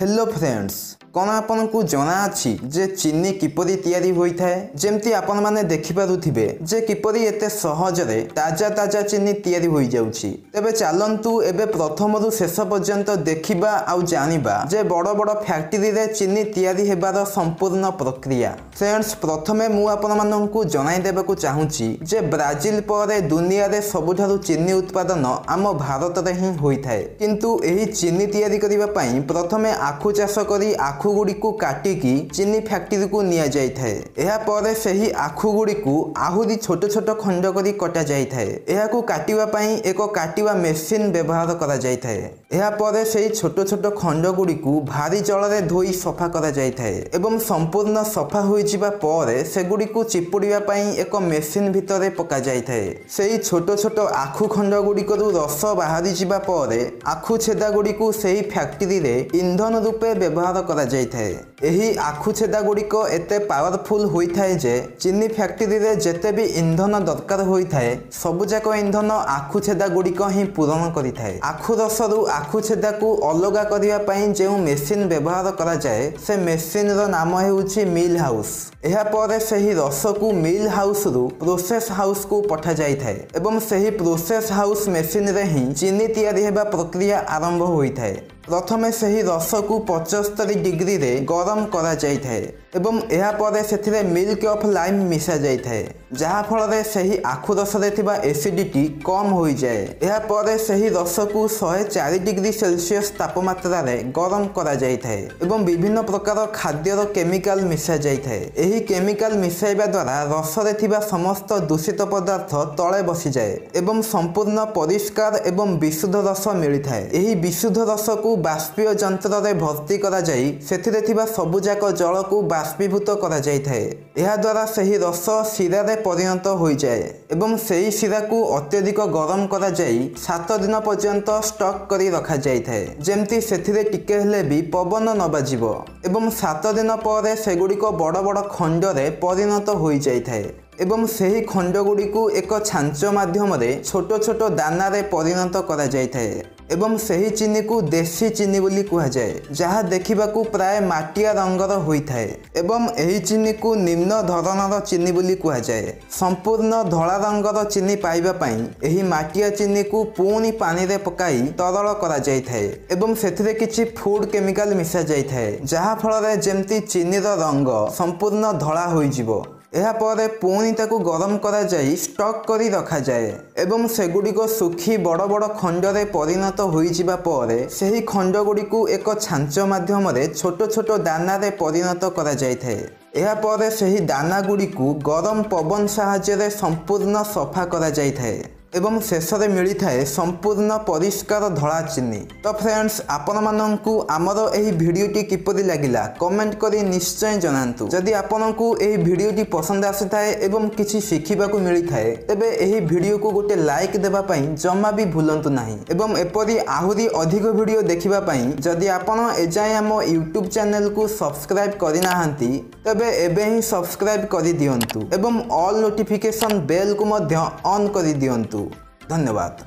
Hello friends, कौन आपको जना अच्छी जे चीनी किपरि तैयारी होता है। जमती आपण माने देखि पारुथिबे जे किपरि एते सहजरे ताजा ताजा चीनी तैयारी होई जाउछि। तबे चलंतु एबे प्रथमरु शेष पर्यंत देखिबा आउ जानिबा जे बड़ बड़ फैक्ट्री रे चीनी तैयारी हेबार संपूर्ण प्रक्रिया। फ्रेंड्स, प्रथमे मु आपण माननकु जणाई देबाकू चाहूछि जे ब्राजिल परे दुनिया रे सबुठारु चीनी उत्पादन आम भारत रे ही होइथाय। किंतु एही चीनी तैयारी करिबा पई प्रथमे आखु चाष करी आखु गुड़ी को काटिकी चीनी फैक्ट्री को निया जाय थाए। एहा परे सही आखु गुड़ी को आहुरी छोट छोट खंड करी कटा जाय थाए। एहा को काटिबा पई एक काटिबा मेसिन व्यवहार करा जाय थाए। एहा परे सही छोट छोट खंड गुड़ी को भारी जल रे धोई सफा करा जाय थाए एवं संपूर्ण सफा होई जिबा परे से गुड़ी को चिपुड़िबा पई एक मेसिन भितरे पका जाय थाए। सही छोट छोट आखु खंड गुड़ी को रस बाहरी जिबा परे आखु छेदा गुड़ी को सही फैक्ट्री रे ईंधन रूपे व्यवहार करा जाय थाए। एही आखु छेदा गुड़िक एते पावरफुल होइथाए जे चीनी फैक्ट्री रे जेते भी ईंधन दरकार होइथाए सबुजाक ईंधन आखु छेदा गुड़िक ही पूरण करिथाए। आखु रसरु आखु छेदा को अलगा करिया पई जे मेसिन व्यवहार करा जाए से मेसिन रो नाम हेउछि मिल हाउस। एहा परे सही रस को मिल हाउस रु प्रोसेस हाउस को पठा जाय थाए एवं सही प्रोसेस हाउस मेसिन रे ही चीनी तैयारी हेबा प्रक्रिया आरंभ होइथाए। प्रथमे सही रस को 75 डिग्री रे गरम करा जाय थाए एवं एहा परे सेथिरे मिल्क ऑफ लाइम मिसा जाय थाए जहा फल रे सही आखु रस रे थिबा एसिडिटी कम होई जाए। एहा परे सही रस को 104 डिग्री सेल्सियस तापमात्रा रे गरम करा जाय थाए एवं विभिन्न प्रकार खाद्यर केमिकल मिसा जाय थाए। एही केमिकल मिसाइबा द्वारा रस रे थिबा समस्त दूषित पदार्थ तळे बसी जाए एवं संपूर्ण परिष्कार एवं विशुद्ध रस मिली थाए। एही विशुद्ध रस को बाष्पीय जंत्र रे भर्ती करा जाई सेथिरे थिबा सबुजाक जल को बाष्पीभूत करा जाय थाए। एहा द्वारा सही रस शिरा रे परिणत होई जाए एवं सही शिरा को अत्यधिक गरम करा जाई 7 दिन पर्यंत स्टॉक करी रखा जाय थाए जेमती सेथिरे टिके हेले भी पवन न बाजिबो एवं 7 दिन परे सेगुड़िक बड़ बड़ खंड रे परिणत होई जाय थाए एवं सही खंड गुड़ी को एक छांच माध्यम रे छोट छोट दाना रे परिणत करा जाय थाए एवं सही चीनी को देसी चीनी बोली कहा जाए जहाँ देखिबाकू प्राय माटिया रंगर होइथाए एवं एही चीनी को निम्न धरणर चीनी बोली कहा जाए। संपूर्ण धला रंगर चीनी पाइबा पई एही माटिया चीनी को पुणी पानी रे पकाई तरल करा जाय थाए एवं सेथिरे किछि फूड केमिकल मिसा जाय थाए जहाँ फल रे जेमती चीनीर रंग संपूर्ण धला होई जिवो। एहा परे पुणी ताकू गरम करा जाई स्टॉक करी रखा जाए एवं सेगुड़िक सुखी बड़ बड़ खंड रे परिणत होई जिबा परे सही खंड गुड़ी को एक छांच माध्यम रे छोट छोट दाना रे परिणत करा जाय थाए। एहा परे सही दाना गुड़ी को गरम पवन साहाय्य रे संपूर्ण सफा करा जाय थाए एवं शेष में मिली थाए संपूर्ण परिष्कार धला चीनी। तो फ्रेंड्स, आपण माननकु आमर एही भिडियोटी किपरि लागिला कमेंट करी निश्चय जनांतु। जदि आपनकु एही भिडियोटी पसंद आसी थाए एवं किछि शिखिबाकू मिली थाए तेबे एही भिडियो को गोटे लाइक देबा पई जम्मा भी भूलंतु नाही एवं एपरि आहुरी अधिक भिडियो देखिबा पई जदि आपण एजाय हम यूट्यूब चैनल को सब्सक्राइब करि नाहंती तेबे एबे ही सब्सक्राइब करि दियंतु एवं ऑल नोटिफिकेशन बेल को मध्य ऑन करि दियंतु। धन्यवाद।